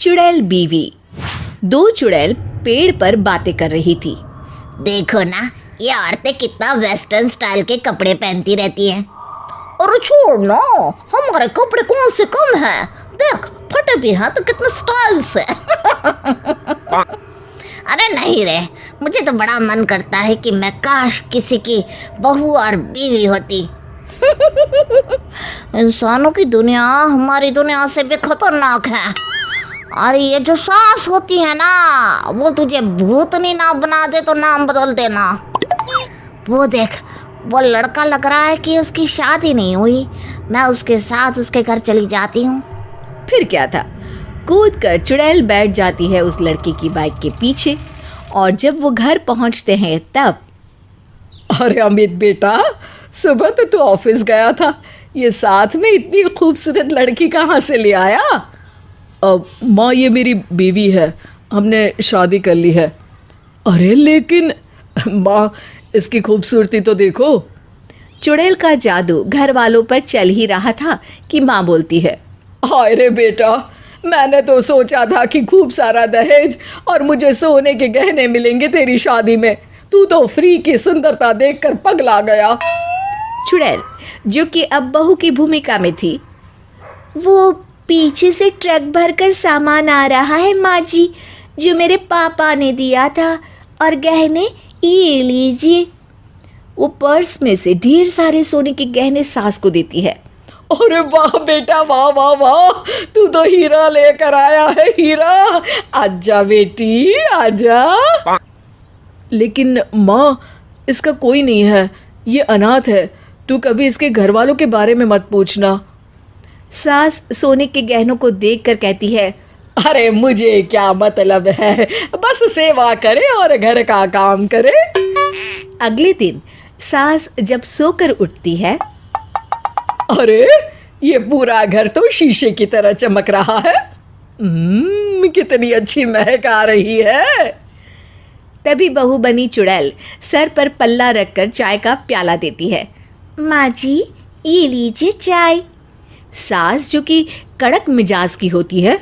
चुड़ैल बीवी। दो चुड़ैल पेड़ पर बातें कर रही थी। देखो ना, ये औरतें कितना वेस्टर्न स्टाइल के कपड़े पहनती रहती हैं। अरे छोड़ ना, हमारे कपड़े कौन से कम हैं? देख, फटे भी हैं तो कितने स्टाइल से। अरे नहीं रे, मुझे तो बड़ा मन करता है कि मैं काश किसी की बहू और बीवी होती। इंसानों की दुनिया हमारी दुनिया से भी खतरनाक है। और ये जो सास होती है ना, वो तुझे भूतनी ना बना दे तो नाम बदल देना। वो देख, वो लड़का लग रहा है कि उसकी शादी नहीं हुई। मैं उसके साथ उसके घर चली जाती हूँ। फिर क्या था, कूद कर चुड़ैल बैठ जाती है उस लड़के की बाइक के पीछे। और जब वो घर पहुंचते हैं तब, अरे अमित बेटा, सुबह तो तू ऑफिस गया था, ये साथ में इतनी खूबसूरत लड़की कहाँ से ले आया? माँ, ये मेरी बीवी है, हमने शादी कर ली है। अरे लेकिन माँ, इसकी खूबसूरती तो देखो। चुड़ैल का जादू घर वालों पर चल ही रहा था कि माँ बोलती है, हाय रे बेटा, मैंने तो सोचा था कि खूब सारा दहेज और मुझे सोने के गहने मिलेंगे तेरी शादी में। तू तो फ्री की सुंदरता देखकर पगला गया। चुड़ैल, जो कि अब बहू की भूमिका में थी, वो पीछे से ट्रक भरकर सामान आ रहा है माँ जी, जो मेरे पापा ने दिया था, और गहने ये लीजिए। वो पर्स में से ढेर सारे सोने के गहने सास को देती है। अरे वाह बेटा, वाह वाह वाह, तू तो हीरा लेकर आया है, हीरा। आजा बेटी, आजा। लेकिन माँ, इसका कोई नहीं है, ये अनाथ है। तू कभी इसके घर वालों के बारे में मत पूछना। सास सोने के गहनों को देखकर कहती है, अरे मुझे क्या मतलब है, बस सेवा करे और घर का काम करे। अगले दिन सास जब सोकर उठती है, अरे ये पूरा घर तो शीशे की तरह चमक रहा है। कितनी अच्छी महक आ रही है। तभी बहू बनी चुड़ैल सर पर पल्ला रखकर चाय का प्याला देती है। माँ जी, ये लीजिए चाय। सास, जो कि कड़क मिजाज की होती है,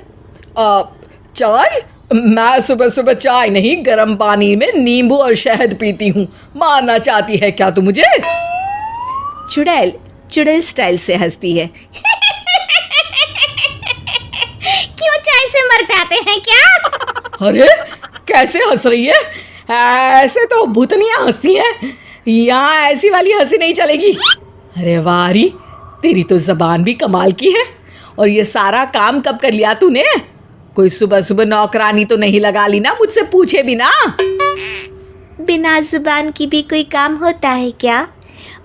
चाय? मैं सुबह सुबह चाय नहीं, गर्म पानी में नींबू और शहद पीती हूँ। मारना चाहती है क्या तू मुझे? चुड़ैल चुड़ैल स्टाइल से हंसती है। क्यों, चाय से मर जाते हैं क्या? अरे कैसे हंस रही है? ऐसे तो भूतनियाँ हंसती हैं, यहाँ ऐसी वाली हंसी नहीं चलेगी। अरे वारी, तेरी तो जबान भी कमाल की है। और ये सारा काम कब कर लिया तूने? कोई सुबह सुबह नौकरानी तो नहीं लगा ली ना, मुझसे पूछे बिना? बिना जुबान की भी कोई काम होता है क्या?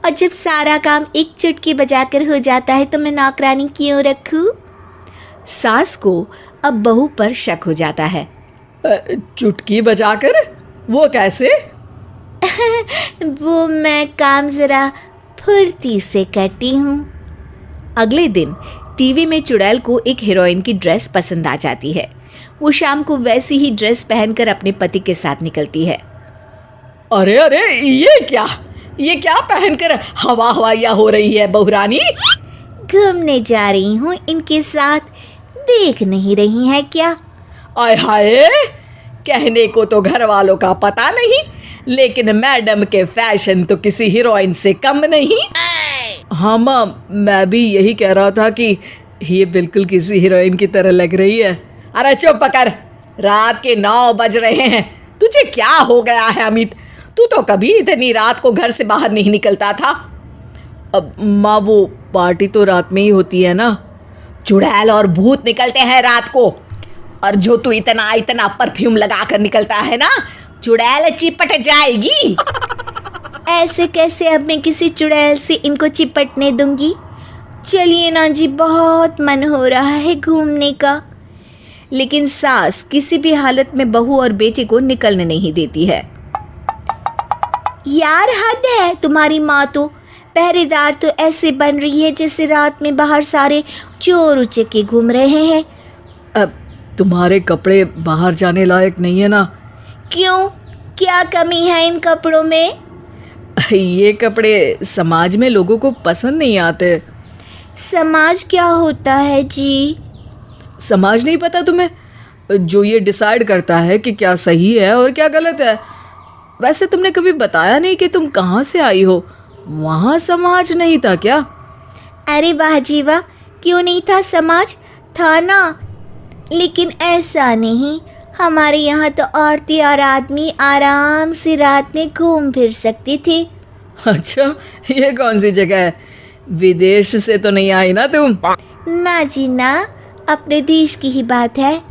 और जब सारा काम एक चुटकी बजाकर हो जाता है तो मैं नौकरानी क्यों रखूं? सास को अब बहू पर शक हो जाता है। चुटकी बजाकर? वो कैसे? वो मैं काम जरा फुर्ती से करती हूँ। अगले दिन टीवी में चुड़ैल को एक हीरोइन की ड्रेस पसंद आ जाती है। वो शाम को वैसी ही ड्रेस पहनकर अपने पति के साथ निकलती है। अरे अरे, ये क्या पहनकर हवा हवाइया हो रही है बहुरानी? घूमने जा रही हूँ इनके साथ, देख नहीं रही है क्या? आय हाय, कहने को तो घर वालों का पता नहीं, लेकिन मैडम के फैशन तो किसी हीरोइन से कम नहीं। हाँ माँ, मैं भी यही कह रहा था कि ये बिल्कुल किसी हीरोइन की तरह लग रही है। अरे चुप कर, रात के 9 बज रहे हैं। तुझे क्या हो गया है अमित? तू तो कभी इतनी रात को घर से बाहर नहीं निकलता था। अब माँ, वो पार्टी तो रात में ही होती है ना। चुड़ैल और भूत निकलते हैं रात को। और जो तू इतना इतना परफ्यूम लगा कर निकलता है ना, चुड़ैल चिपट जाएगी। ऐसे कैसे अब मैं किसी चुड़ैल से इनको चिपटने दूंगी? चलिए ना जी, बहुत मन हो रहा है घूमने का। लेकिन सास किसी भी हालत में बहू और बेटे को निकलने नहीं देती है। यार, हद है तुम्हारी माँ तो। पहरेदार तो ऐसे बन रही है जैसे रात में बाहर सारे चोर उचक्के घूम रहे हैं। अब तुम्हारे कपड़े बाहर जाने लायक नहीं है ना? क्यों, क्या कमी है इन कपड़ों में? ये कपड़े समाज में लोगों को पसंद नहीं आते। समाज क्या होता है जी? समाज नहीं पता तुम्हें? जो ये डिसाइड करता है कि क्या सही है और क्या गलत है। वैसे तुमने कभी बताया नहीं कि तुम कहाँ से आई हो। वहाँ समाज नहीं था क्या? अरे वाह जी वाह, क्यों नहीं था समाज, था ना। लेकिन ऐसा नहीं, हमारे यहाँ तो औरतें और आदमी आराम से रात में घूम फिर सकते थे। अच्छा, ये कौन सी जगह है? विदेश से तो नहीं आई ना तुम? ना जी ना, अपने देश की ही बात है।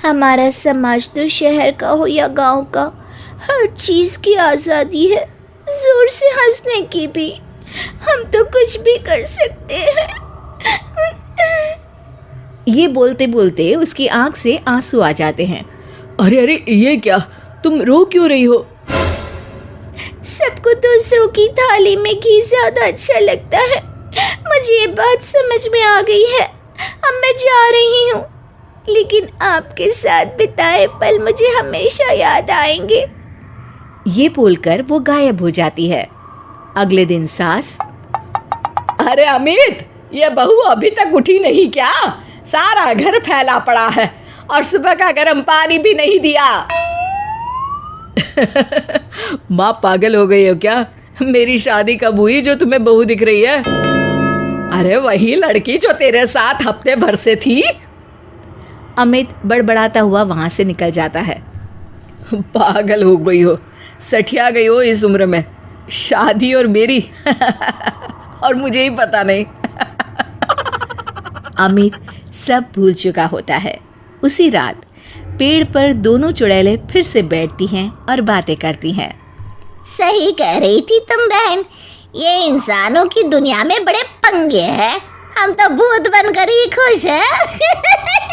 हमारा समाज तो शहर का हो या गांव का, हर चीज़ की आज़ादी है, जोर से हंसने की भी। हम तो कुछ भी कर सकते हैं। ये बोलते बोलते उसकी आंख से आंसू आ जाते हैं। अरे अरे, ये क्या, तुम रो क्यों रही हो? सबको दूसरों की थाली में घी ज्यादा अच्छा लगता है। मुझे ये बात समझ में आ गई है। अब मैं जा रही हूँ, लेकिन आपके साथ बिताए पल मुझे हमेशा याद आएंगे। ये बोलकर वो गायब हो जाती है। अगले दिन सास, अरे अमित, ये बहू अभी तक उठी नहीं क्या? सारा घर फैला पड़ा है और सुबह का गर्म पानी भी नहीं दिया। माँ पागल हो गई हो क्या? मेरी शादी कब हुई जो तुम्हें बहू दिख रही है? अरे वही लड़की जो तेरे साथ हफ्ते भर से थी। अमित बड़बड़ाता हुआ वहां से निकल जाता है। पागल हो गई हो, सठिया गई हो इस उम्र में। शादी और मेरी और मुझे ही पता नहीं। अमित सब भूल चुका होता है। उसी रात पेड़ पर दोनों चुड़ैलें फिर से बैठती हैं और बातें करती हैं। सही कह रही थी तुम बहन, ये इंसानों की दुनिया में बड़े पंगे हैं। हम तो भूत बनकर ही खुश हैं।